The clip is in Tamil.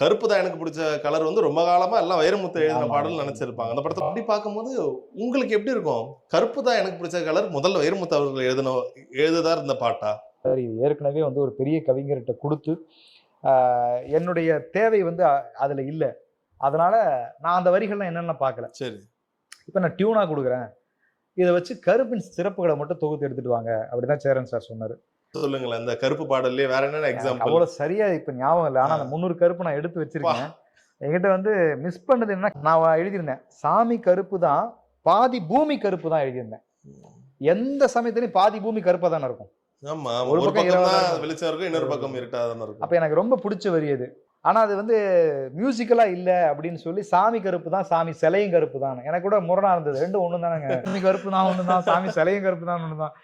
கருப்பு தான் எனக்கு பிடிச்ச கலர் வந்து ரொம்ப காலமா எல்லாம் வைரமுத்து எழுதின ஆமா, பாடல் ஆமா. நினைச்சிருப்பாங்க. அந்த படத்தை அப்படி பார்க்கும்போது உங்களுக்கு எப்படி இருக்கும்? கருப்பு தான் எனக்கு பிடிச்ச கலர் முதல்ல வைரமுத்து அவர்கள் எழுதுதா இருந்த பாட்டா? சார் இது ஏற்கனவே வந்து ஒரு பெரிய கவிஞர்கிட்ட குடுத்து, என்னுடைய தேவை வந்து அதுல இல்ல. அதனால நான் அந்த வரிகள்லாம் என்னன்னு பார்க்கல. சரி. இப்ப நான் டியூனா குடுக்குறேன். இத வச்சு கருப்பின் சிறப்புகள மட்டும் தொகுத்து எடுத்துட்டு வாங்க. அப்படிதான் சேரன் சார் சொன்னாரு. சொல்லுங்களேன். இந்த கருப்பு பாடல்லயே வேற என்னென்ன எக்ஸாம்பிள்? அவ்வளவு சரியா இப்ப ஞாபகம் இல்ல. ஆனா அந்த 300 கருப்பு நான் எடுத்து வச்சிருக்கேன். என்கிட்ட வந்து மிஸ் பண்ணது என்ன, நான் எழுதியிருந்தேன். சாமி கருப்பு தான், பாதி பூமி கருப்பு தான் எழுதியிருந்தேன். எந்த சமயத்திலயும் பாதி பூமி கருப்பா தானே இருக்கும். ஆமா. ஒரு ஒரு பக்கம் பக்கம் தான் இருளா வெளிச்சம் இருக்கும், இன்னொரு பக்கம் இருட்டா தானே இருக்கும். அப்ப எனக்கு ரொம்ப பிடிச்ச வரி அது. ஆனா அது வந்து மியூசிக்கலா இல்ல அப்படின்னு சொல்லி, சாமி கருப்பு தான், சாமி சிலையும் கருப்பு தான். எனக்கு கூட முரணா இருந்தது. ரெண்டும் ஒண்ணு தானங்க. சாமி கருப்பு தான் ஒண்ணு தான், சாமி சிலையும் கருப்பு தான் ஒண்ணு தான்.